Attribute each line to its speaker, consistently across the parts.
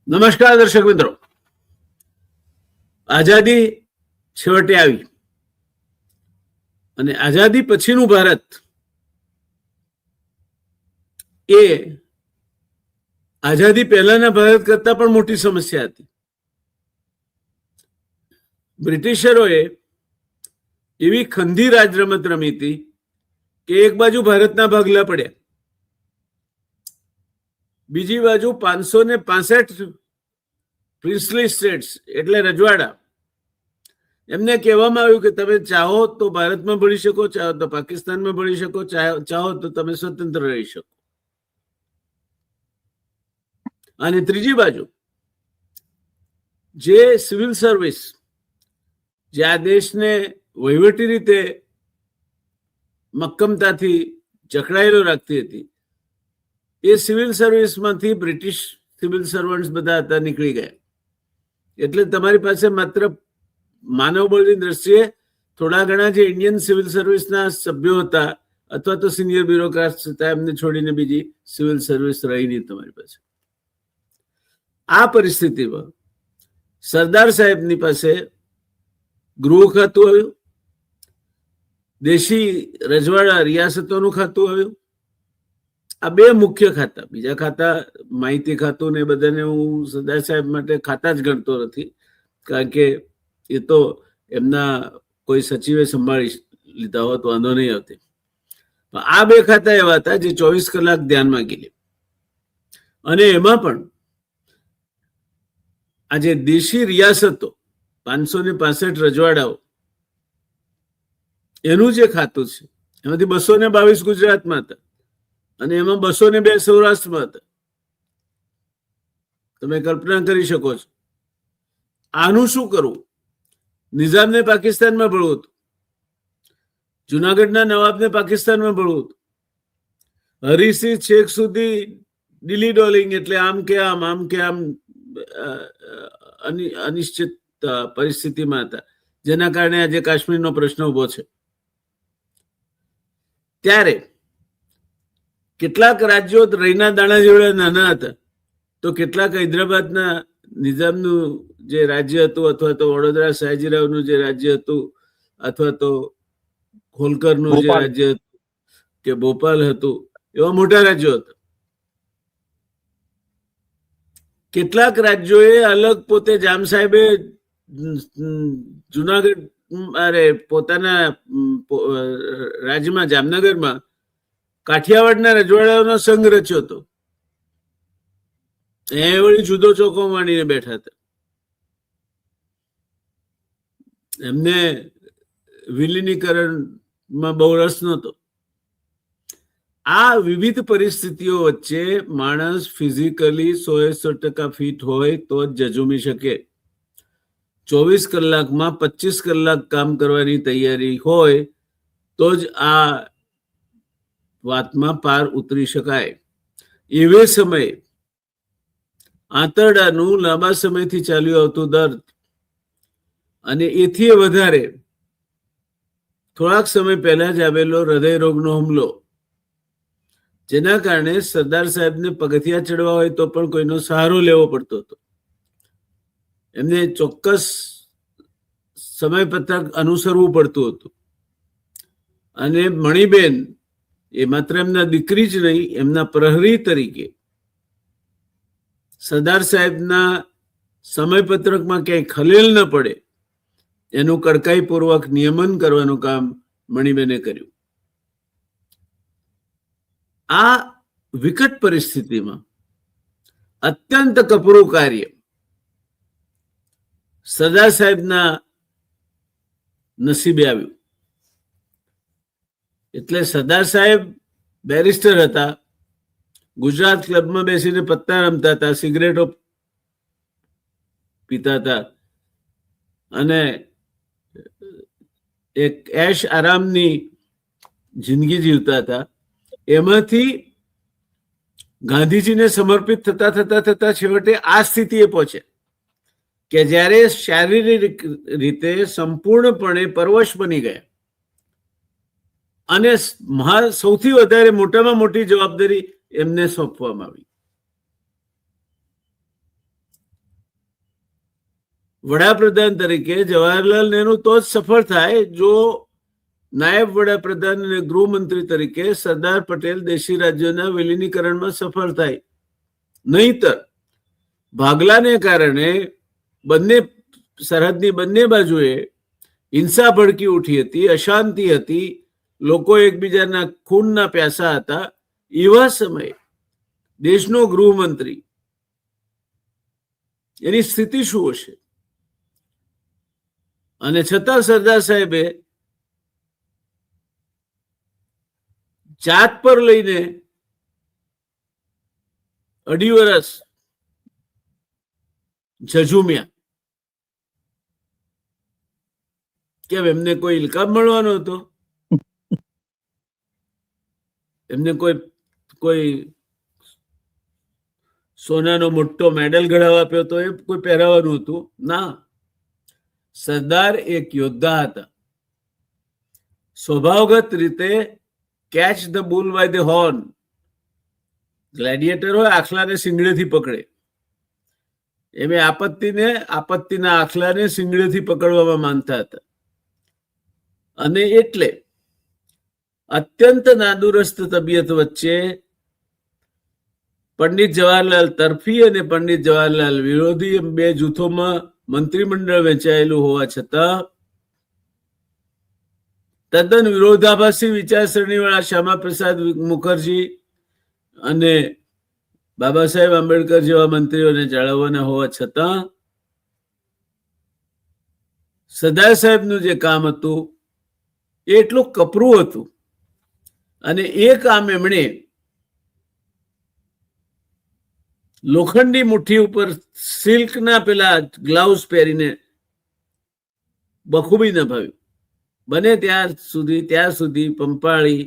Speaker 1: નમસ્કાર દર્શક મિત્રો, આઝાદી છેવટે આવી અને આઝાદી પછીનું ભારત એ આઝાદી પહેલાના ભારત કરતા પણ મોટી સમસ્યા હતી. બ્રિટિશરોએ એવી ખંધી રાજરમત રમી હતી કે એક બાજુ ભારતના ભાગલા પડ્યા, બીજી બાજુ 565 પ્રિન્સલી સ્ટેટ્સ એટલે રજવાડા, એમને કહેવામાં આવ્યું કે તમે ચાહો તો ભારતમાં ભળી શકો, ચાહો તો પાકિસ્તાનમાં ભળી શકો, ચાહો તો તમે સ્વતંત્ર રહી શકો. અને ત્રીજી બાજુ જે સિવિલ સર્વિસ જે આ દેશને વહીવટી રીતે મક્કમતાથી જકડાયેલો રાખતી હતી, એ સિવિલ સર્વિસમાંથી બ્રિટિશ સિવિલ સર્વન્ટ્સ બધા હતા નીકળી ગયા. એટલે તમારી પાસે માત્ર માનવબળની દ્રષ્ટિએ થોડા ઘણા જે ઇન્ડિયન સિવિલ સર્વિસના સભ્યો હતા અથવા તો સિનિયર બ્યુરોક્રાટ્સ હતા, એમને છોડીને બીજી સિવિલ સર્વિસ રહી નહીં તમારી પાસે. આ પરિસ્થિતિમાં સરદાર સાહેબની પાસે ગૃહ ખાતું આવ્યું, દેશી રજવાડા રિયાસતોનું ખાતું આવ્યું. આ બે મુખ્ય ખાતા, બીજા ખાતા માહિતી ખાતું ને બધાને હું સરદાર સાહેબ માટે ખાતા જ ગણતો નથી, કારણ કે એ તો એમના કોઈ સચિવે સંભાળી લીધા હોત વાંધો નહીં આવતી. આ બે ખાતા એવા હતા જે 24 કલાક ધ્યાનમાં ગયેલી. અને એમાં પણ આ જે દેશી રિયાસતો 565 રજવાડાઓ એનું જે ખાતું છે, એમાંથી 222 ગુજરાતમાં હતા અને એમાં 202 સૌરાષ્ટ્રમાં હતા. તમે કલ્પના કરી શકો છો. આનું શું કરવું? નિઝામને પાકિસ્તાનમાં ભળવું હતું, જુનાગઢના નવાબને પાકિસ્તાનમાં ભળવું હતું, હરિસિંહ શેખ સુધી ડીલી ડોલિંગ એટલે આમ કે આમ અનિશ્ચિત પરિસ્થિતિમાં હતા, જેના કારણે આજે કાશ્મીરનો પ્રશ્ન ઉભો છે. ત્યારે કેટલાક રાજ્યો રહીના દાણા જેવડા નાના હતા, તો કેટલાક હૈદરાબાદના નિઝામનું જે રાજ્ય હતું અથવા તો વડોદરા સયાજીરાવનું જે રાજ્ય હતું અથવા તો હોલકરનું જે રાજ્ય હતું કે ભોપાલ હતું, એવા મોટા રાજ્યો હતા. કેટલાક રાજ્યોએ અલગ પોતે જામ સાહેબે જુનાગઢ પોતાના રાજ્યમાં જામનગરમાં કાઠિયાવાડના રજવાડાઓનો સંઘ રચ્યો હતો. એ વળી જુદો ચોકો માંડીને બેઠા હતા. એમને વિલીનીકરણમાં બહુ રસ નહોતો. આ વિવિધ પરિસ્થિતિઓ વચ્ચે માણસ ફિઝિકલી 100% ફિટ હોય તો જ જજુમી શકે. 24 કલાકમાં 25 કલાક કામ કરવાની તૈયારી હોય તો જ આ વાતમાં પાર ઉતરી શકાય. એવે સમયે આંતરડાનું લાંબા સમયથી ચાલ્યું આવતું દર્દ અને એથી વધારે થોડાક સમય પહેલા જ આવેલો હૃદય રોગનો હુમલો, જેના કારણે સરદાર સાહેબને પગથિયા ચડવા હોય તો પણ કોઈનો સહારો લેવો પડતો હતો. એમને ચોક્કસ સમયપત્રક અનુસરવું પડતું હતું. અને મણિબેન એ માત્ર એમના દીકરી જ નહીં, એમના પ્રહરી તરીકે સરદાર સાહેબના સમયપત્રકમાં ક્યાંય ખલેલ ન પડે એનું કડકાઈપૂર્વક નિયમન કરવાનું કામ મણિબેને કર્યું. આ વિકટ પરિસ્થિતિમાં અત્યંત કપરું કાર્ય સરદાર સાહેબના નસીબે આવ્યું. એટલે સરદાર સાહેબ બેરિસ્ટર હતા, ગુજરાત ક્લબમાં બેસીને પત્તા રમતા હતા, સિગરેટો પીતા હતા અને એક એશ આરામની જિંદગી જીવતા હતા. એમાંથી ગાંધીજીને સમર્પિત થતા થતા થતા છેવટે આ સ્થિતિએ પહોંચે કે જ્યારે શારીરિક રીતે સંપૂર્ણપણે પરવશ બની ગયા અને સૌથી વધારે મોટામાં મોટી જવાબદારી એમને સોંપવામાં આવી. વડાપ્રધાન તરીકે જવાહરલાલ નહેરુ તો જ સફળ થાય જો નાયબ વડાપ્રધાન અને ગૃહમંત્રી તરીકે સરદાર પટેલ દેશી રાજ્યોના વિલીનીકરણમાં સફળ થાય. નહીતર ભાગલાને કારણે બંને સરહદની બંને બાજુએ હિંસા ભડકી ઉઠી હતી, અશાંતિ હતી, લોકો એકબીજાના ખૂનના પ્યાસા હતા. એવા સમયે દેશનો ગૃહમંત્રી એની સ્થિતિ શું હશે? અને છતાં સરદાર સાહેબે જાત પર લઈને 2.5 વર્ષ ઝઝુમ્યા. કેમ એમને કોઈ ઇલકાબ મળવાનો હતો? એમને કોઈ સોનાનો મોટો મેડલ ઘડાવવા આપ્યો તો એ કોઈ પહેરાવાનું હતું? ના. સરદાર એક યોદ્ધા હતા. સ્વભાવગત રીતે catch the bull by the horn. Gladiator હોય, આખલાને સિંગડેથી પકડે. એમે આપત્તિના આખલાને સિંગડેથી પકડવામાં માનતા હતા. અને એટલે અત્યંત નાદુરસ્ત તબિયત વચ્ચે પંડિત જવાહરલાલ તરફી અને પંડિત જવાહરલાલ વિરોધી એમ બે જૂથોમાં મંત્રીમંડળ વહેંચાયેલું હોવા છતાં તદ્દન વિરોધાભાસી વિચારસરણી વાળા શ્યામા પ્રસાદ મુખર્જી અને બાબા સાહેબ આંબેડકર જેવા મંત્રીઓને જાળવવાના હોવા છતાં સરદાર સાહેબનું જે કામ હતું એ એટલું કપરું હતું. અને એ કામ એમણે લોખંડી મુઠ્ઠી ઉપર સિલ્કના પેલા ગ્લાઉઝ પહેરીને બખૂબી નભાવ્યું. બને ત્યાં સુધી પંપાળી,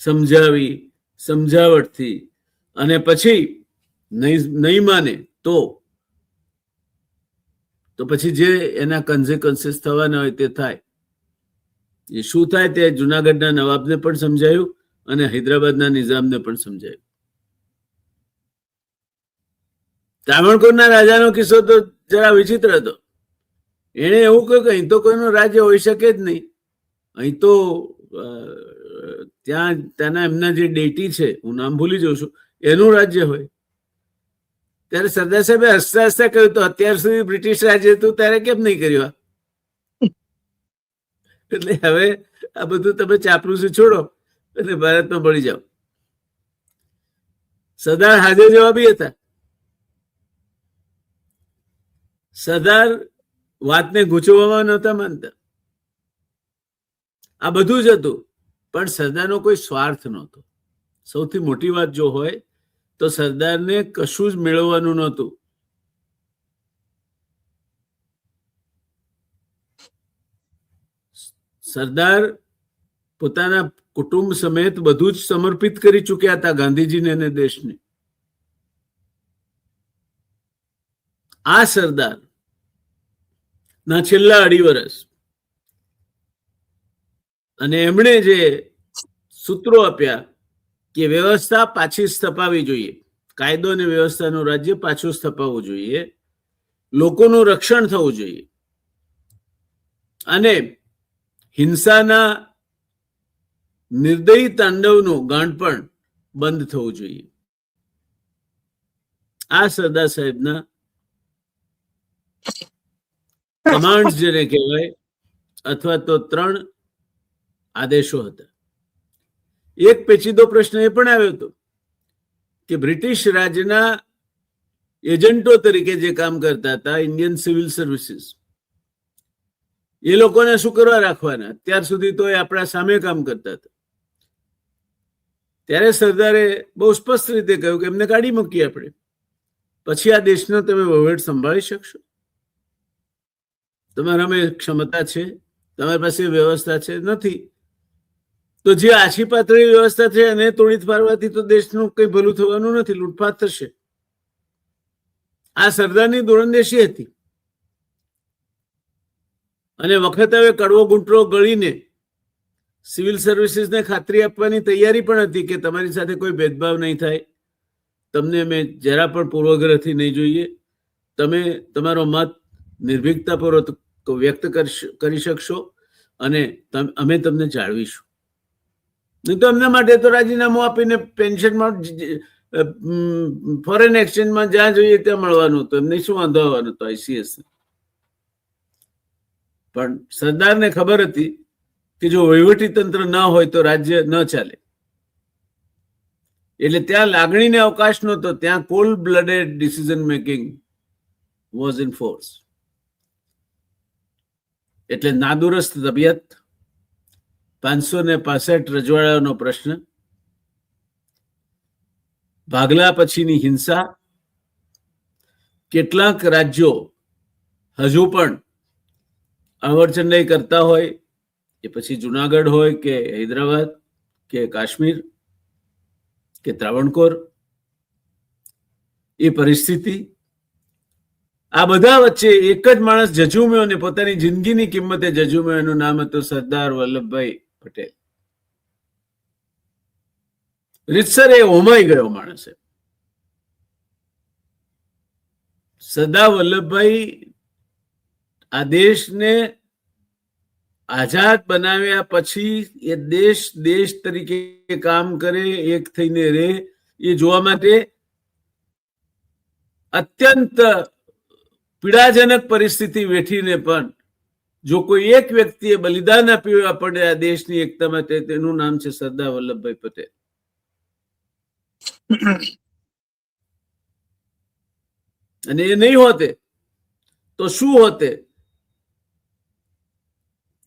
Speaker 1: સમજાવી, સમજાવટથી, અને પછી નહીં માને તો પછી જે એના કન્સિક્વન્સીસ થવાના હોય તે થાય. એ શું થાય તે જુનાગઢના નવાબને પણ સમજાયું અને હૈદરાબાદના નિઝામને પણ સમજાયું. ત્રાવણકોરના રાજાનો કિસ્સો તો જરા વિચિત્ર હતો. એણે એવું કહ્યું કે અહીં તો કોઈનું રાજ્ય હોઈ શકે જ નહીં. અહીં તો ત્યાંના એમના જે ડેટી છે, હું નામ ભૂલી જાઉં છું, એનું રાજ્ય હોય. ત્યારે સરદાર સાહેબે હસતા હસતા કહ્યું, તો અત્યાર સુધી બ્રિટિશ રાજ્ય હતું ત્યારે કેમ નહીં કર્યું? એટલે હવે આ બધું તમે ચાપલુસી છોડો અને ભારતમાં ભળી જાઓ. સરદાર હાજર જવાબી હતા. સરદાર વાતને ગૂંચવવામાં નહોતા માનતા. આ બધું જ હતું, પણ સરદારનો કોઈ સ્વાર્થ નહોતો. સૌથી મોટી વાત જો હોય તો સરદારને કશું જ મેળવવાનું નહોતું. સરદાર પોતાના કુટુંબ સમેત બધું જ સમર્પિત કરી ચૂક્યા હતા ગાંધીજીને અને દેશને. આ સરદાર ના છેલ્લા 2.5 વર્ષ અને એમણે જે સૂત્રો આપ્યા કે વ્યવસ્થા પાછી સ્થપાવી જોઈએ, કાયદો અને વ્યવસ્થાનું રાજ્ય પાછું સ્થપાવવું જોઈએ, લોકોનું રક્ષણ થવું જોઈએ અને હિંસાના નિર્દયી તાંડવનું ગાંડપણ બંધ થવું જોઈએ. આ સરદાર સાહેબના કમાન્ડ જેને કહેવાય, અથવા તો 3 આદેશો હતા. એક પેચીદો પ્રશ્ન એ પણ આવ્યો હતો કે બ્રિટિશ રાજના એજન્ટો તરીકે જે કામ કરતા હતા ઇન્ડિયન સિવિલ સર્વિસીસ, એ લોકોને શું કરવા રાખવાના? ત્યાર સુધી તો એ આપણા સામે કામ કરતા હતા. ત્યારે સરદારે બહુ સ્પષ્ટ રીતે કહ્યું કે એમને કાઢી મૂકીએ આપણે, પછી આ દેશનો તમે વહીવટ સંભાળી શકશો? તમારામાં ક્ષમતા છે? તમારી પાસે વ્યવસ્થા છે? નથી. તો જે આછી પાતળી વ્યવસ્થા છે એને તોડી પાડવાથી તો દેશનું કઈ ભલું થવાનું નથી, લૂંટફાટ થશે. આ સરદારની દૂરંદેશી હતી. અને વખત હવે કડવો ગુંટરો ગળીને સિવિલ સર્વિસીસને ખાતરી આપવાની તૈયારી પણ હતી કે તમારી સાથે કોઈ ભેદભાવ નહીં થાય, તમને અમે જરા પણ પૂર્વગ્રહથી નહીં જોઈએ, તમે તમારો મત નિર્ભીકતાપૂર્વક વ્યક્ત કરી શકશો અને અમે તમને જાળવીશું. નહીં તો એમના માટે તો રાજીનામું આપીને પેન્શનમાં ફોરેન એક્સચેન્જમાં જ્યાં જોઈએ ત્યાં મળવાનું હતું. એમને શું વાંધો આવવાનો હતો ICS. પણ સરદારને ખબર હતી કે જો વહીવટી તંત્ર ન હોય તો રાજ્ય ન ચાલે. એટલે ત્યાં લાગણીને અવકાશ નહોતો. ત્યાં cold blooded decision making was in force. એટલે નાદુરસ્ત તબિયત, 565 રજવાડાઓનો પ્રશ્ન, ભાગલા પછીની હિંસા, કેટલાક રાજ્યો હજુ પણ અવરચંડાઈ કરતા હોય, એ પછી જુનાગઢ હોય કે હૈદરાબાદ કે કાશ્મીર કે ત્રાવણકોર, એ પરિસ્થિતિ, આ બધા વચ્ચે એક જ માણસ જજુમ્યો અને પોતાની જિંદગીની કિંમતે જજુમ્યો. એનું નામ હતું સરદાર વલ્લભભાઈ પટેલ. રીતસર એ હોમાઈ ગયો માણસ. સરદાર વલ્લભભાઈ આ દેશને આઝાદ બનાવ્યા પછી એ દેશ તરીકે કામ કરે, એક થઈને રહે, એ જોવા માટે અત્યંત પીડાજનક પરિસ્થિતિ વેઠીને પણ જો કોઈ એક વ્યક્તિએ બલિદાન આપ્યું આપણે આ દેશની એકતા માટે, તેનું નામ છે સરદાર વલ્લભભાઈ પટેલ. અને એ નહીં હોતે તો શું હોતે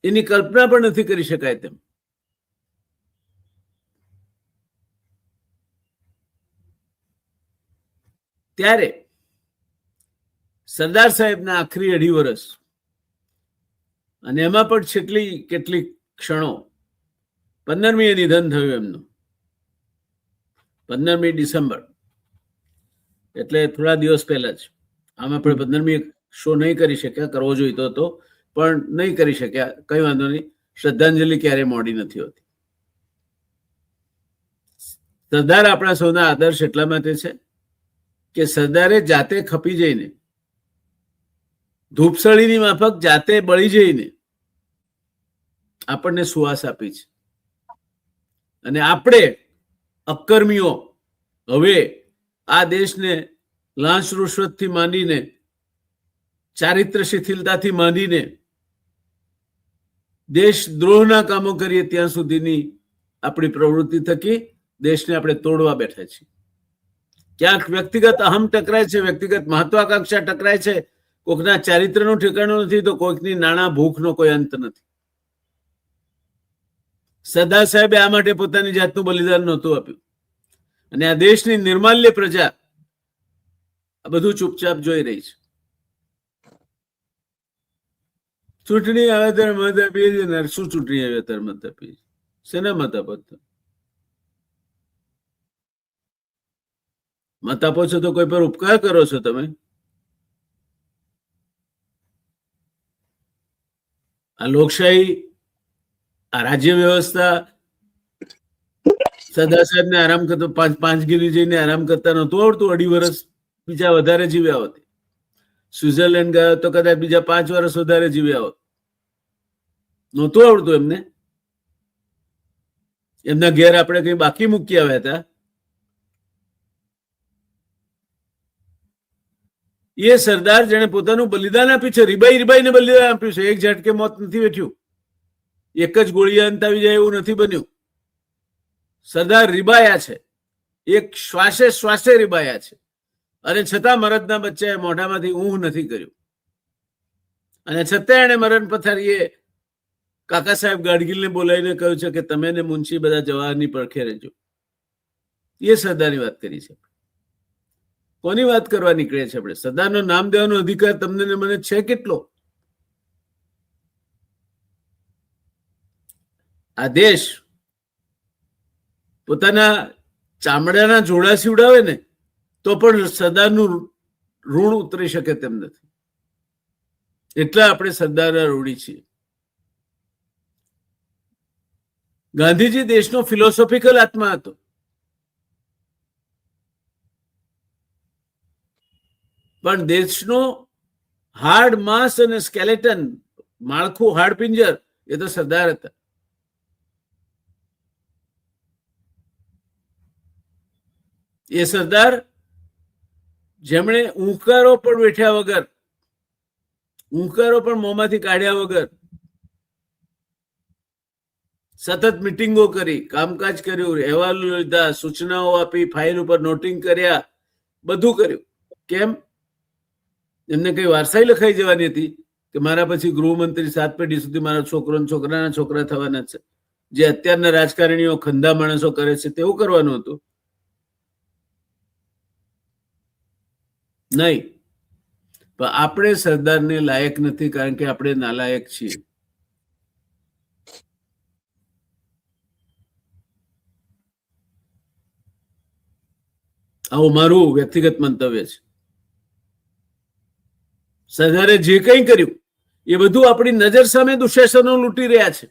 Speaker 1: એની કલ્પના પણ નથી કરી શકાય તેમ. ત્યારે સરદાર સાહેબના આખરી 2.5 વર્ષ અને એમાં પણ કેટલીક ક્ષણો. 15મીએ નિધન થયું એમનું, 15મી ડિસેમ્બર, એટલે થોડા દિવસ પહેલા જ. આમાં આપણે 15મી શો નહીં કરી શક્યા, કરવો જોઈતો હતો પણ નહીં કરી શક્યા. કઈ વાંધો નહીં, શ્રદ્ધાંજલિ ક્યારેય મોડી નથી હોતી. સરદાર આપણા સૌના આદર્શ એટલા માટે છે કે સરદારે જાતે ખપી જઈને, ધૂપસળીની માફક જાતે બળી જઈને આપણને સુવાસ આપી છે. અને આપણે અક્કર્મીઓ હવે આ દેશને લાંચ રૂશ્વતથી માંડીને, ચારિત્ર શિથિલતાથી માંડીને દેશદ્રોહના કામો કરીએ ત્યાં સુધીની આપણી પ્રવૃત્તિ થકી દેશને આપણે તોડવા બેઠા છીએ. ક્યાંક વ્યક્તિગત અહમ ટકરાય છે, વ્યક્તિગત મહત્વાકાંક્ષા ટકરાય છે, કોઈકના ચારિત્રનું ઠેકાણું નથી તો કોઈકની નાણાં ભૂખનો કોઈ અંત નથી. સરદાર સાહેબે આ માટે પોતાની જાતનું બલિદાન નહોતું આપ્યું. અને આ દેશની નિર્માલ્ય પ્રજા આ બધું ચૂપચાપ જોઈ રહી છે. ચૂંટણી આવે ત્યારે મત આપીએ છીએ ને. શું ચૂંટણી આવે ત્યારે મત આપીએ છીએ? શેના મત આપો? મત આપો છો તો કોઈ પર ઉપકાર કરો છો તમે? આ લોકશાહી, આ રાજ્ય વ્યવસ્થા સરદાર સાહેબ ને આરામ કરતો, પાંચગીરી જઈને આરામ કરતા નહોતું આવડતું. 2.5 વર્ષ બીજા વધારે જીવ્યા હોત. સ્વિટ્ઝરલેન્ડ ગયા તો કદાચ બીજા 5 વર્ષ વધારે જીવ્યા હોત. નહોતું આવડતું એમને. એમના ઘેર આપણે કઈ બાકી મૂકી આવ્યા હતા. એ સરદાર જેને પોતાનું બલિદાન આપ્યું છે, રીબાઈને બલિદાન આપ્યું છે. એક ઝટકે મોત નથી વેઠ્યું. એક જ ગોળીએ અંત આવી જાય એવું નથી બન્યું. સરદાર રીબાયા છે, એક શ્વાસે રીબાયા છે. અને છતાં મરદના બચ્ચાએ મોઢામાંથી ઊંઘ નથી કર્યું. અને છતાં એને મરણ પથારીએ કાકા સાહેબ ગાડગીલને બોલાવીને કહ્યું છે કે તમે ને મુનશી બધા જવાહરની પડખે રહેજો. એ સરદારની વાત કરી છે. કોની વાત કરવા નીકળે છે આપણે? સરદારનું નામ દેવાનો અધિકાર તમને ને મને છે કેટલો? આ દેશ પોતાના ચામડાના જોડા સીવડાવે ને તો પણ સરદારનું ઋણ ઉતરી શકે તેમ નથી. એટલા આપણે સરદારના ઋણી છીએ. ગાંધીજી દેશનો ફિલોસોફિકલ આત્મા હતો. પણ દેશનો હાર્ડ માસ અને સ્કેલેટન, માળખું, હાડ પિંજર, એ તો સરદાર હતા. એ સરદાર જેમણે ઊંકારો પણ વેઠ્યા વગર, ઊંકારો પણ મોંમાંથી કાઢ્યા વગર સતત મિટિંગો કરી, કામકાજ કર્યું, અહેવાલો લીધા, સૂચનાઓ આપી, ફાઇલ ઉપર નોટિંગ કર્યા, બધું કર્યું. કેમ? એમને કઈ વારસાઈ લખાઈ જવાની હતી કે મારા પછી ગૃહમંત્રી 7 પેઢી સુધી મારા છોકરો છોકરાના છોકરા થવાના છે, જે અત્યારના રાજકારણીઓ ખંધા માણસો કરે છે તેવું કરવાનું હતું? નહીં. પણ આપણે સરદારને લાયક નથી, કારણ કે આપણે નાલાયક છીએ. આવું મારું વ્યક્તિગત મંતવ્ય છે. સરદારે જે કંઈ કર્યું એ બધું આપણી નજર સામે દુશાસનો લૂંટી રહ્યા છે.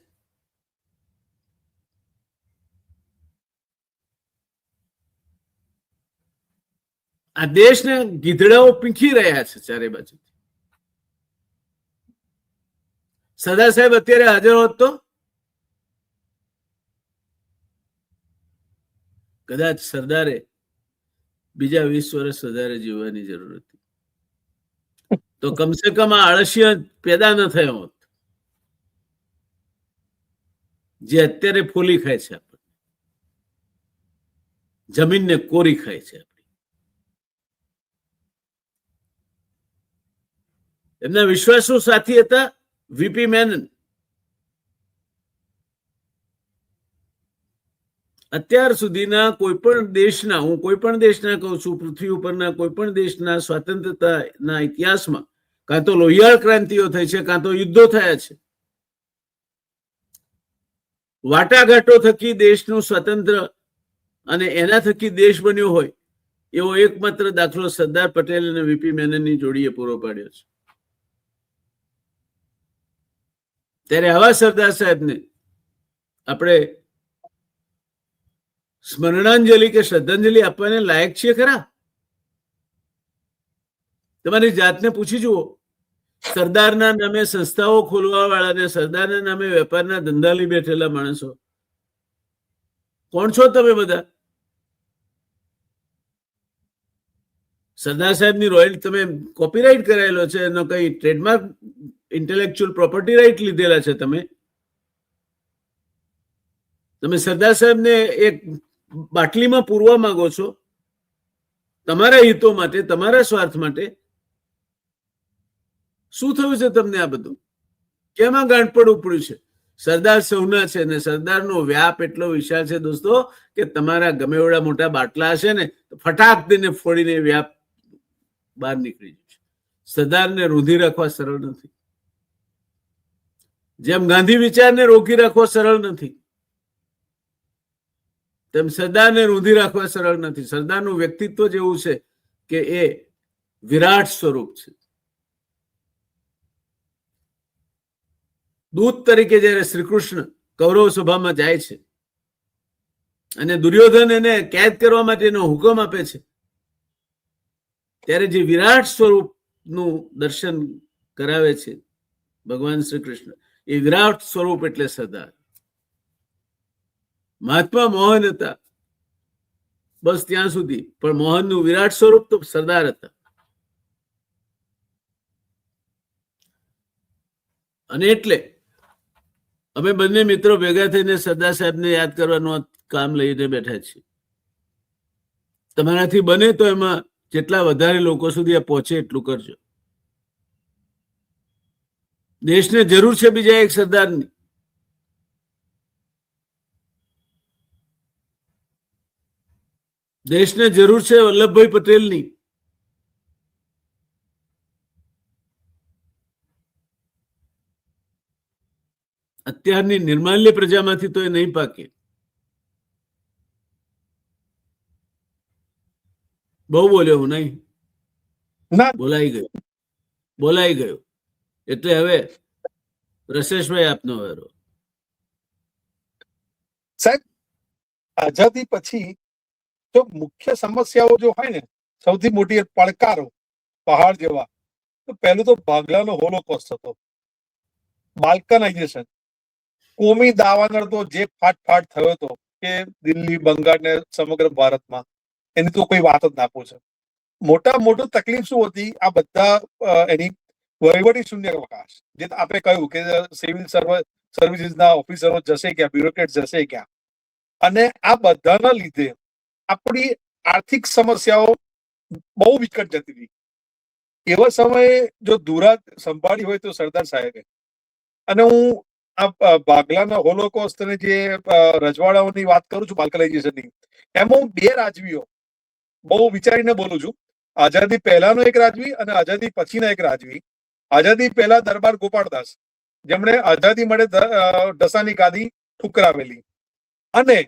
Speaker 1: આ દેશને ગીધડાઓ પીંખી રહ્યા છે ચારે બાજુ. સરદાર સાહેબ અત્યારે હાજર હોત તો કદાચ સરદારે બીજા 20 વર્ષ વધારે જીવવાની જરૂર હતી, તો કમસે કમ આ આળસ્ય પેદા ન થયો હોત જે અત્યારે ફોલી ખાય છે, જમીનને કોરી ખાય છે. એમના વિશ્વાસુ સાથી હતા વીપી મેનન. અત્યાર સુધીના કોઈ પણ દેશના, હું કોઈ પણ દેશના કહું છું, પૃથ્વી ઉપરના કોઈ પણ દેશના સ્વતંત્રતાના ઇતિહાસમાં કાં તો લોહિયાળ ક્રાંતિઓ થઈ છે, કાં તો યુદ્ધો થયા છે. વાટાઘાટો થકી દેશનું સ્વતંત્ર અને એના થકી દેશ બન્યો હોય એવો એકમાત્ર દાખલો સરદાર પટેલ અને વીપી મેનનની જોડીએ પૂરો પાડ્યો છે. ત્યારે આવા સરદાર સાહેબને આપણે સ્મરણાંજલિ કે શ્રદ્ધાંજલિ આપવાને લાયક છીએ ખરા? તમારી જાતને પૂછી જુઓ. સરદારના નામે સંસ્થાઓ ખોલવા વાળાને, સરદારના નામે વેપારના ધંધા લઈ બેઠેલા માણસો કોણ છો તમે બધા? સરદાર સાહેબની રોયલ્ટી તમે કોપીરાઇટ કરાયેલો છે, એનો કઈ ટ્રેડમાર્ક, ઇન્ટેલેક્ચ્યુઅલ પ્રોપર્ટી રાઇટ લીધેલા છે તમે? તમે સરદાર સાહેબને એક બાટલીમાં પૂરવા માંગો છો તમારા હિતો માટે, તમારા સ્વાર્થ માટે. શું થયું છે તમને આ બધું? કેમાં ગાંઠપણ ઉપડ્યું છે? સરદાર સૌના છે ને સરદારનો વ્યાપ એટલો વિશાળ છે દોસ્તો કે તમારા ગમે એવડા મોટા બાટલા હશે ને ફટાક દઈને ફોડીને વ્યાપ બહાર નીકળી જશે. સરદારને રૂંધી રાખવા સરળ નથી. જેમ ગાંધી વિચારને રોકી રાખવો સરળ નથી, તેમ સરદારને રૂંધી રાખવા સરળ નથી. સરદારનું વ્યક્તિત્વ જ એવું છે કે એ વિરાટ સ્વરૂપ છે. દૂત તરીકે જયારે શ્રી કૃષ્ણ કૌરવ સભામાં જાય છે અને દુર્યોધન એને કેદ કરવા માટેનો હુકમ આપે છે, ત્યારે જે વિરાટ સ્વરૂપનું દર્શન કરાવે છે ભગવાન શ્રી કૃષ્ણ, એ વિરાટ સ્વરૂપ એટલે સરદાર. મહાત્મા મોહન હતા બસ ત્યાં સુધી, પણ મોહનનું વિરાટ સ્વરૂપ તો સરદાર હતા. અને એટલે અમે બંને મિત્રો ભેગા થઈને સરદાર સાહેબને યાદ કરવાનું કામ લઈને બેઠા છીએ. તમારાથી બને તો એમાં જેટલા વધારે લોકો સુધી આ પહોંચે એટલું કરજો. દેશને જરૂર છે બીજા એક સરદારની. દેશને જરૂર છે વલ્લભભાઈ પટેલની. અત્યારની નિર્માલ્ય પ્રજામાંથી તો એ નહીં પાકે. બહુ બોલ્યો હું નહીં? બોલાઈ ગયો. એટલે હવે રસેશભાઈ આપનો વેરો.
Speaker 2: સાહેબ, આઝાદી પછી તો મુખ્ય સમસ્યાઓ જો હોય ને, સૌથી મોટી પડકારો પહાડ જેવા, તો પહેલું તો ભાગલાનો હોલોકોસ્ટ હતો, બાલ્કનાઇઝેશન, કોમી દાવાનળ તો જે ફાટફાટ થયો હતો કે દિલ્હી, બંગાળ ને સમગ્ર ભારતમાં, એની તો કોઈ વાત જ ના પૂછે. મોટું તકલીફ શું હતી? આ બધા એની વહીવટી શૂન્યાવકાશ, જે આપણે કહ્યું કે સિવિલ સર્વિસીસના ઓફિસરો જશે ક્યાં, બ્યુરોક્રેટ જશે ક્યાં, અને આ બધાના લીધે આપણી આર્થિક સમસ્યાઓ બહુ વિકટ જતી હતી. એવા સમયે જો ધુરા સંભાળી હોય તો સરદાર સાહેબે. અને હું આ ભાગલાના હોલોકોસ્ટ અને જે રજવાડાઓની વાત કરું છું, બાલ્કનાઇઝેશનની, એમાં 2 રાજવીઓ બહુ વિચારીને બોલું છું. આઝાદી પહેલાનો એક રાજવી અને આઝાદી પછીના એક રાજવી. આઝાદી પહેલા દરબાર ગોપાળદાસ, જેમણે આઝાદી મળે ઢસાની ગાદી ઠુકરાવેલી, અને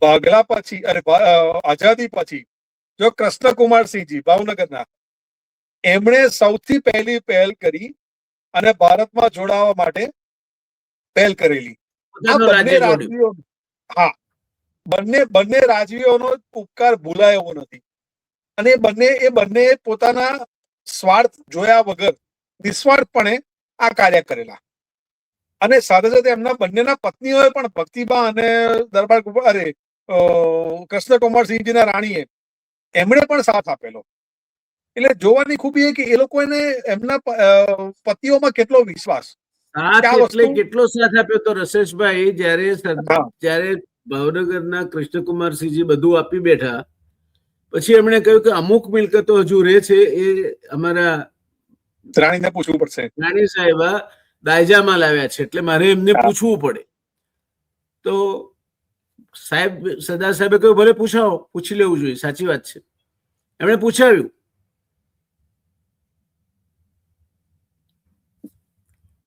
Speaker 2: ભાગલા પછી આઝાદી પછી જો કૃષ્ણકુમારસિંહજી ભાવનગરના, એમણે સૌથી પહેલી પહેલ કરી અને ભારતમાં જોડાવા માટે પહેલ કરેલી. આ બંને રાજવીઓ, હા, બંને રાજવીઓનો ઉપકાર ભૂલાય એવો નથી. અને એ બંને પોતાના સ્વાર્થ જોયા વગર નિસ્વાર્થપણે આ કાર્ય કરેલા. અને સાથે સાથે એમના બંનેના પત્નીઓએ પણ, ભક્તિબા અને દરબાર કૃષ્ણકુમારસિંહજીના રાણીએ, એમણે પણ સાથ આપેલો. એટલે જોવાની ખૂબી એ કે એ લોકોને એમના પતિઓમાં કેટલો વિશ્વાસ,
Speaker 1: કેટલો સાથ આપ્યો તો રસેશભાઈ. જ્યારે ભાવનગરના કૃષ્ણકુમારસિંહજી બધું આપી બેઠા, પછી એમણે કહ્યું કે અમુક મિલકતો હજુ રહે છે, એ અમારા
Speaker 2: રાણીને પૂછવું પડશે,
Speaker 1: રાણી સાહેબા દાયજામાં લાવ્યા છે, એટલે મારે એમને પૂછવું પડે. તો સરદાર સાહેબે કહ્યું ભલે પૂછાવો, પૂછી લેવું જોઈએ, સાચી વાત છે. એમણે પૂછાવ્યું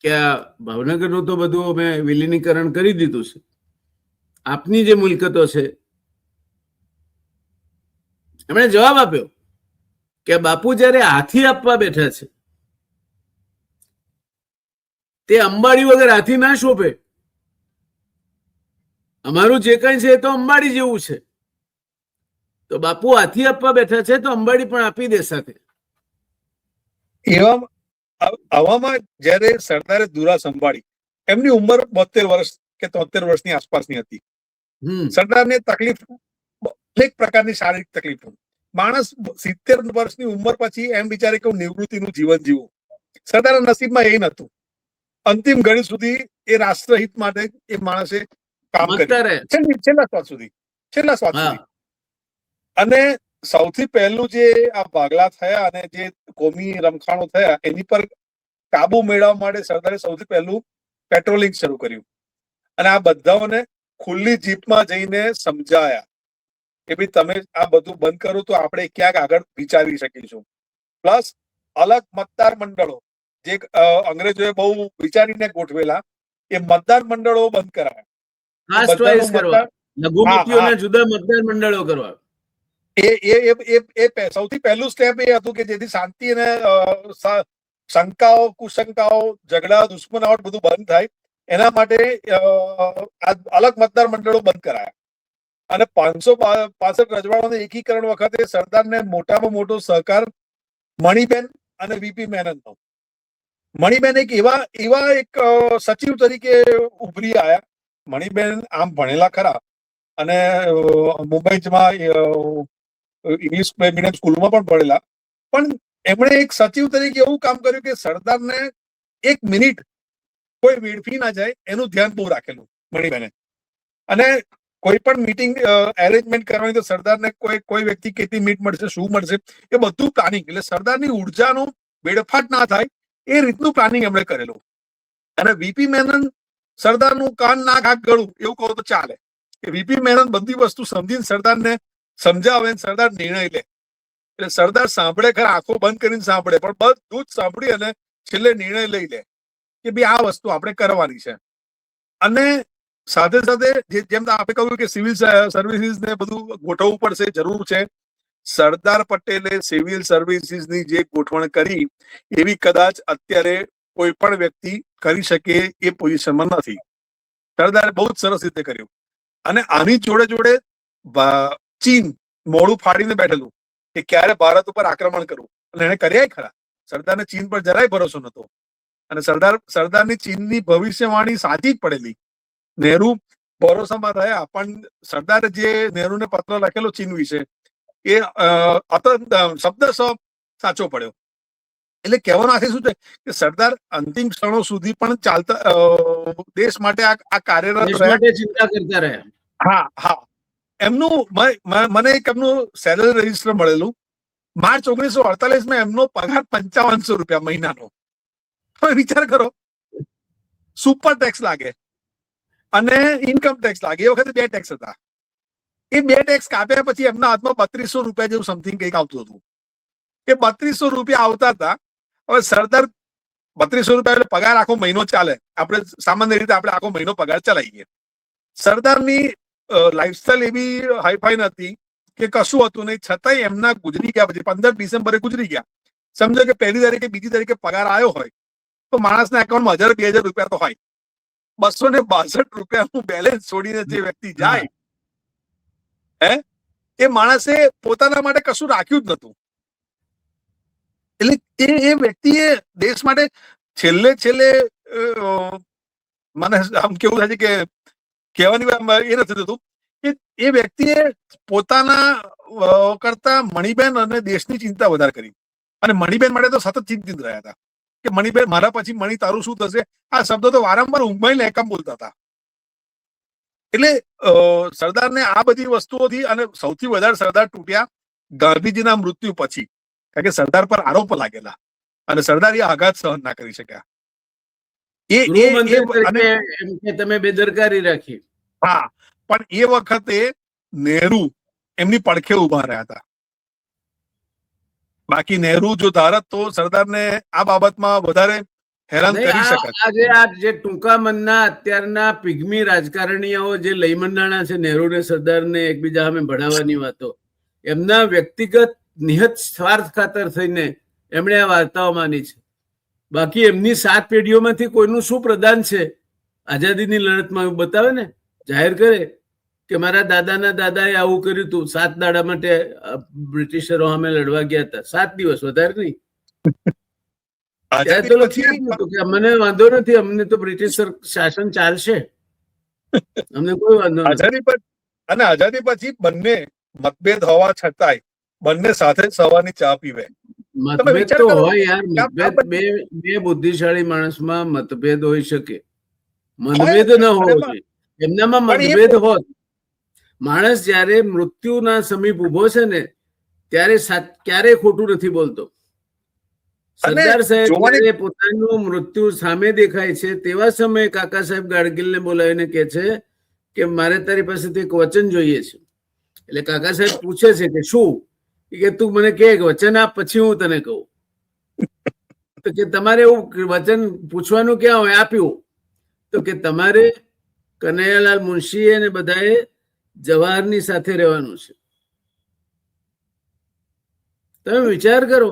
Speaker 1: કે આ ભાવનગરનું તો બધું અમે વિલીનીકરણ કરી દીધું છે, આપની જે મિલકતો છે. એમણે જવાબ આપ્યો કે બાપુ જયારે હાથી આપવા બેઠા છે, તે અંબાડી વગર હાથી ના શોભે. અમારું જે કઈ છે એ તો અંબાડી જેવું છે, તો બાપુ હાથી આપવા બેઠા છે તો અંબાડી પણ આપી દે સાથે.
Speaker 2: આવામાં જયારે સરદારે દુરા સંભાળી, એમની ઉંમર 72 વર્ષ કે 73 વર્ષની આસપાસની હતી. સરદારને તકલીફ, અનેક પ્રકારની શારીરિક તકલીફ. માણસ 70 વર્ષની ઉંમર પછી એમ વિચારે કે હું નિવૃત્તિનું જીવન જીવું. સરદારના નસીબમાં એ નતું. અંતિમ ઘડી સુધી એ રાષ્ટ્રહિત માટે એ માણસે કામ કર્યું, છેલ્લા શ્વાસ સુધી. અને સૌથી પહેલું જે આ ભાગલા થયા અને જે કોમી રમખાણો થયા, એની પર કાબુ મેળવવા માટે સરદારે સૌથી પહેલું પેટ્રોલિંગ શરૂ કર્યું. અને આ બધાઓને ખુલ્લી જીપમાં જઈને સમજાયા કે ભાઈ તમે આ બધું બંધ કરો તો આપણે ક્યાંક આગળ વિચારી શકીશું. પ્લસ અલગ મતદાર મંડળો, જે અંગ્રેજોએ બહુ વિચારીને ગોઠવેલા, એ મતદાર મંડળો બંધ કરાયા.
Speaker 1: જુદા મતદાર મંડળો કરવા.
Speaker 2: એ સૌથી પહેલું સ્ટેપ એ હતું કે જેથી શાંતિ અને શંકાઓ, કુશંકાઓ, ઝઘડા, દુશ્મનાવટ બધું બંધ થાય. એના માટે અલગ મતદાર મંડળો બંધ કરાયા. અને 565 રજવાડાઓના એકીકરણ વખતે સરદારને મોટામાં મોટો સહકાર મણિબેન અને વીપી મેનનનો. મણિબેન એક એવા એક સચિવ તરીકે ઉભરી આવ્યા. મણિબેન આમ ભણેલા ખરા અને મુંબઈમાં ઇંગ્લિશ મીડિયમ સ્કૂલમાં પણ ભણેલા, પણ એમણે એક સચિવ તરીકે એવું કામ કર્યું કે સરદારને 1 મિનિટ કોઈ વેડફી ના જાય એનું ધ્યાન બહુ રાખેલું મણિબેને. અને કોઈ પણ મીટિંગ એરેન્જમેન્ટ કરવાની તો સરદારને કોઈ વ્યક્તિ કેટલી મિનિટ મળશે, શું મળશે, એ બધું પ્લાનિંગ. એટલે સરદારની ઉર્જાનો વેડફાટ ના થાય એ રીતનું પ્લાનિંગ એમણે કરેલું. અને વીપી મેનન સરદારનું કાન નાક હાથ ગળું એવું કહો તો ચાલે. કે વીપી મેનન બધી વસ્તુ સમજીને સરદારને સમજાવે, સરદાર નિર્ણય લે. એટલે સરદાર સાંભળે ખરા, આંખો બંધ કરીને સાંભળે, પણ બધું જ સાંભળી અને છેલ્લે નિર્ણય લઈ લે કે ભાઈ આ વસ્તુ આપણે કરવાની છે. અને સાથે સાથે જેમ આપણે કહ્યું કે સિવિલ સર્વિસીસ ને બધું ગોઠવવું પડશે, જરૂર છે. સરદાર પટેલે સિવિલ સર્વિસીસની જે ગોઠવણ કરી એવી કદાચ અત્યારે કોઈ પણ વ્યક્તિ કરી શકે એ પોઝિશનમાં નથી. સરદારે બહુ જ સરસ રીતે કર્યું. અને આની જોડે જોડે ચીન મોડું ફાડીને બેઠેલું કે ક્યારે ભારત ઉપર આક્રમણ કરવું, અને એને કર્યા ખરા. સરદારને ચીન પર જરાય ભરોસો નતો અને સરદારની ચીનની ભવિષ્યવાણી સાચી જ પડેલી. નહેરુ ભરોસામાં રહ્યા, પણ સરદારે જે નહેરુને પત્ર લખેલો ચીન વિશે એ શબ્દ સાચો પડ્યો. એટલે કહેવાનો આથી શું છે કે સરદાર અંતિમ ક્ષણો સુધી પણ ચાલતા દેશ માટે આ કાર્યરત રહ્યા,
Speaker 1: ચિંતા કરતા રહ્યા.
Speaker 2: હા હા. એમનું મને એક એમનું સેલરી રજિસ્ટર મળેલું. માર્ચ 1948 એમનો પગાર 5500 રૂપિયા મહિનાનો. હવે વિચાર કરો, સુપર ટેક્સ લાગે અને ઇન્કમ ટેક્સ લાગે. એ વખતે 2 ટેક્સ હતા. એ 2 ટેક્સ કાપ્યા પછી એમના હાથમાં 3200 રૂપિયા જેવું સમથિંગ કંઈક આવતું હતું. એ 3200 રૂપિયા આવતા હતા. હવે સરદાર 3200 રૂપિયા એટલે પગાર આખો મહિનો ચાલે. આપણે સામાન્ય રીતે આપણે આખો મહિનો પગાર ચલાવીએ. સરદારની લાઈફસ્ટાઈલ એવી હાઈફાઈ નથી કે કશું હતું નહીં, છતાંય એમના ગુજરી ગયા પછી 15 ડિસેમ્બરે ગુજરી ગયા. સમજો કે 1લી તારીખે 2જી તારીખે પગાર આવ્યો હોય તો માણસના એકાઉન્ટમાં 1000-2000 રૂપિયા તો હોય. 262 રૂપિયાનું બેલેન્સ છોડીને જે વ્યક્તિ જાય એ માણસે પોતાના માટે કશું રાખ્યું જ નતું. એટલે એ વ્યક્તિએ દેશ માટે છેલ્લે મને આમ કેવું થાય છે કે કહેવાની એ નથી થતું કે એ વ્યક્તિએ પોતાના કરતા મણિબેન અને દેશની ચિંતા વધારે કરી. અને મણિબેન માટે તો સતત ચિંતિત રહ્યા હતા કે મણિબેન મારા પછી મણિ તારું શું થશે. આ શબ્દો તો વારંવાર ઊંઘમાં એકમ બોલતા હતા. એટલે સરદારને આ બધી વસ્તુઓથી અને સૌથી વધારે સરદાર તૂટ્યા ગાંધીજીના મૃત્યુ પછી, કારણ કે સરદાર પર આરોપ લાગેલા અને સરદાર એ આઘાત સહન ના કરી શક્યા.
Speaker 1: તમે બેદરકારી રાખી.
Speaker 2: હા, પણ એ વખતે નહેરુ એમની પડખે ઉભા રહ્યા હતા. બાકી નહેરુ જો ધારત તો સરદારને આ બાબતમાં વધારે હેરાન કરી શકે.
Speaker 1: આજે આ જે ટૂંકા મનના અત્યારના પિગ્મી રાજકારણીઓ જે લઈ મંડાણા છે નહેરુ ને સરદાર ને એકબીજા સામે ભણાવવાની વાતો, એમના વ્યક્તિગત નિહત સ્વાર્થ ખાતર થઈને એમણે આ વાર્તાઓ માની છે. બાકી એમની 7 પેઢીઓમાંથી કોઈનું શું પ્રદાન છે આઝાદીની લડતમાં એવું બતાવે ને, જાહેર કરે કે મારા દાદાના દાદાએ આવું કર્યું હતું. 7 દાડા માટે બ્રિટિશરો સામે લડવા ગયા હતા. 7 દિવસ, વધારે નહીં. મને વાંધો નથી, અમને તો બ્રિટિશ શાસન ચાલશે, અમને કોઈ વાંધો નથી.
Speaker 2: અને આઝાદી પછી બંને મતભેદ હોવા છતાંય બંને સાથે સવારની ચા પીવે.
Speaker 1: મતભેદ તો હોય યાર, મતભેદ બે બુદ્ધિશાળી માણસમાં મતભેદ હોઈ શકે, મતભેદ ન હોવો જોઈએ. એમનામાં મતભેદ હોત. માણસ જયારે મૃત્યુના સમીપ ઉભો છે ને ત્યારે ક્યારેય ખોટું નથી બોલતો. સરદાર સાહેબ પોતાનું મૃત્યુ સામે દેખાય છે તેવા સમયે કાકા સાહેબ ગાડગીલને બોલાવીને કે છે કે મારે તારી પાસેથી એક વચન જોઈએ છે. એટલે કાકા સાહેબ પૂછે છે કે શું? કે તું મને કે વચન આપ, પછી હું તને કહું. તો કે તમારે એવું વચન પૂછવાનું ક્યાં હોય, આપ્યું. તો કે તમારે કનૈયાલાલ મુનશી ને બધાએ જવાહરની સાથે રહેવાનું છે. તમે વિચાર કરો,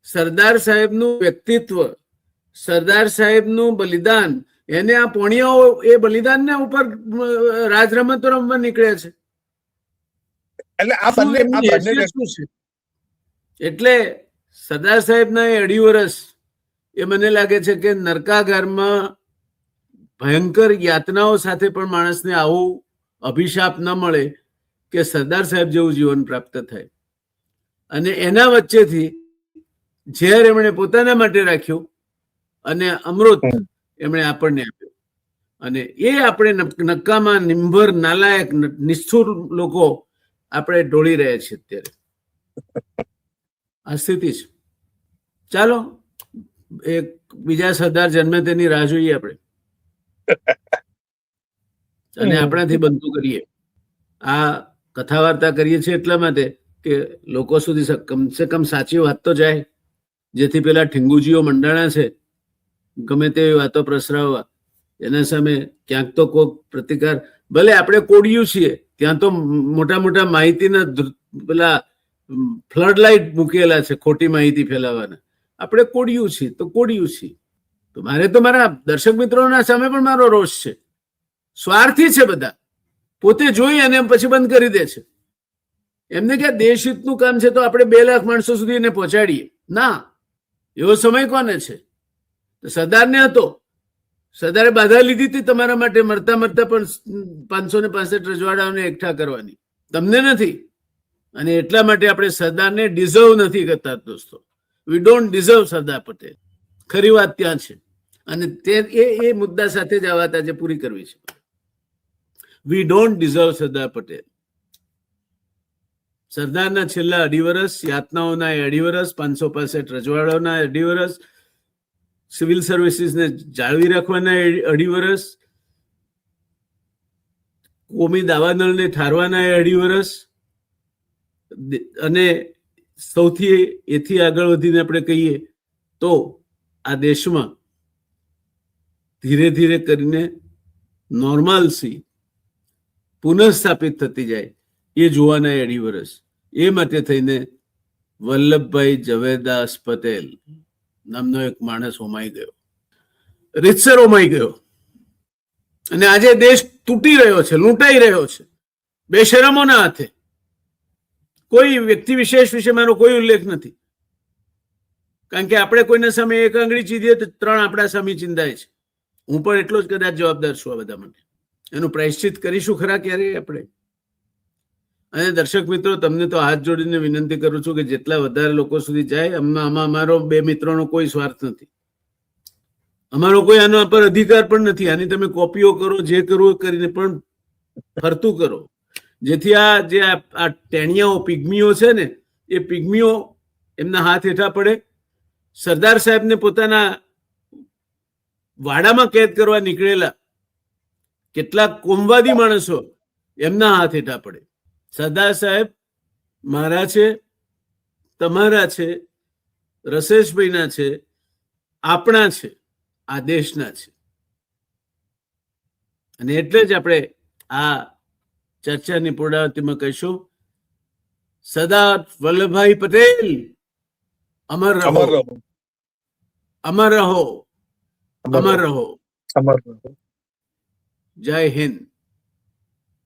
Speaker 1: સરદાર સાહેબનું વ્યક્તિત્વ, સરદાર સાહેબનું બલિદાન, એને આ પોણિયાઓ એ બલિદાનના ઉપર રાજરમતો રમવા નીકળ્યા છે. એટલે સરદાર સાહેબના 2.5 વર્ષ એ મને લાગે છે કે નરકાગારમાં ભયંકર યાતનાઓ સાથે પણ માણસને આવું અભિશાપ ન મળે કે સરદાર સાહેબ જેવું જીવન પ્રાપ્ત થાય. અને એના વચ્ચેથી ઝેર એમણે પોતાના માટે રાખ્યું અને અમૃત એમણે આપણને આપ્યું. અને એ આપણે નકામા, નિંભર, નાલાયક, નિષ્ઠુર લોકો આપણે ઢોળી રહ્યા છીએ અત્યારે. આ સ્થિતિ છે. ચાલો એક બીજા સરદાર જન્મે તેની રાહ જોઈએ આપણે, અને આપણાથી બનતું કરીએ. આ કથા વાર્તા કરીએ છીએ એટલા માટે કે લોકો સુધી કમસે કમ સાચી વાત તો જાય, જેથી પેલા ઠીંગુજીઓ મંડાણા છે ગમે તેવી વાતો પ્રસરાવવા, એના સામે ક્યાંક તો કોઈક પ્રતિકાર. ભલે આપણે કોડિયું છીએ, ત્યાં તો મોટા મોટા માહિતીના પેલા ફ્લડ લાઇટ મૂકેલા છે ખોટી માહિતી ફેલાવવાના. આપણે કોડિયું છીએ તો કોડિયું છીએ. તો મારે તો મારા દર્શક મિત્રોના સામે પણ મારો રોષ છે. સ્વાર્થી છે બધા, પોતે જોઈ અને પછી બંધ કરી દે છે. એમને ક્યાં દેશ હિતનું કામ છે તો આપણે 2 લાખ માણસો સુધી એને પહોંચાડીએ. ના, એવો સમય કોને છે? તો સરદારને હતો. સરદારે બાધા લીધી હતી તમારા માટે મરતા મરતા પણ 565 રજવાડાઓને એકઠા કરવાની, તમને નથી. અને એટલા માટે આપણે સરદારને ડિઝર્વ નથી કરતા દોસ્તો. વી ડોન્ટ ડિઝર્વ સરદાર પટેલ. ખરી વાત ત્યાં છે. અને તે એ મુદ્દા સાથે જ આ વાત આજે પૂરી કરવી છે. We don't deserve Sardar Patel. સરદારના છેલ્લા 2.5 વર્ષ, યાતનાઓના 2.5 વર્ષ, 565 રજવાડાઓના 2.5 વર્ષ, સિવિલ સર્વિસીસને જાળવી રાખવાના 2.5 વર્ષ, કોમી દાવાનળને ઠારવાના 2.5 વર્ષ, અને સૌથી એથી આગળ વધીને આપણે કહીએ તો આ દેશમાં ધીરે ધીરે કરીને નોર્માલસી પુનઃસ્થાપિત થતી જાય એ જોવાના 2.5 વર્ષ. એ માટે થઈને વલ્લભભાઈ ઝવેરદાસ પટેલ નામનો એક માણસ હોમાઈ ગયો, રીતસર હોમાઈ ગયો. અને આજે દેશ તૂટી રહ્યો છે, લૂંટાઈ રહ્યો છે બેશરમોના હાથે. કોઈ વ્યક્તિ વિશેષ વિશે મારો કોઈ ઉલ્લેખ નથી, કારણ કે આપણે કોઈના સામે એક આંગળી ચીંધીએ તો 3 આપણા સામે ચિંધાય છે. હું પણ એટલો જ કદાચ જવાબદાર છું આ બધા માટે. એનું પ્રાયશ્ચિત કરીશું ખરા ક્યારેય આપણે? અને દર્શક મિત્રો, તમને તો હાથ જોડીને વિનંતી કરું છું કે જેટલા વધારે લોકો સુધી જાય. આમાં અમારો 2 મિત્રોનો કોઈ સ્વાર્થ નથી, અમારો કોઈ આના પર અધિકાર પણ નથી. આની તમે કોપીઓ કરો, જે કરવું કરીને પણ ફરતું કરો, જેથી આ જે આ ટેણિયાઓ પિગ્મીઓ છે ને, એ પિગ્મીઓ એમના હાથ હેઠા પડે. સરદાર સાહેબને પોતાના વાડામાં કેદ કરવા નીકળેલા કેટલાક કોમવાદી માણસો એમના હાથ હેઠા પડે. સરદાર સાહેબ મારા છે, તમારા છે, રસેશભાઈના છે, આપણા છે, આ દેશના છે. અને એટલે જ આપણે આ ચર્ચાની પૂર્ણાવતીમાં કહીશું, સરદાર વલ્લભભાઈ પટેલ અમર રહો,
Speaker 2: અમર રહો,
Speaker 1: અમર રહો, અમર રહો.
Speaker 2: અમર રહો.
Speaker 1: જય હિન્દ.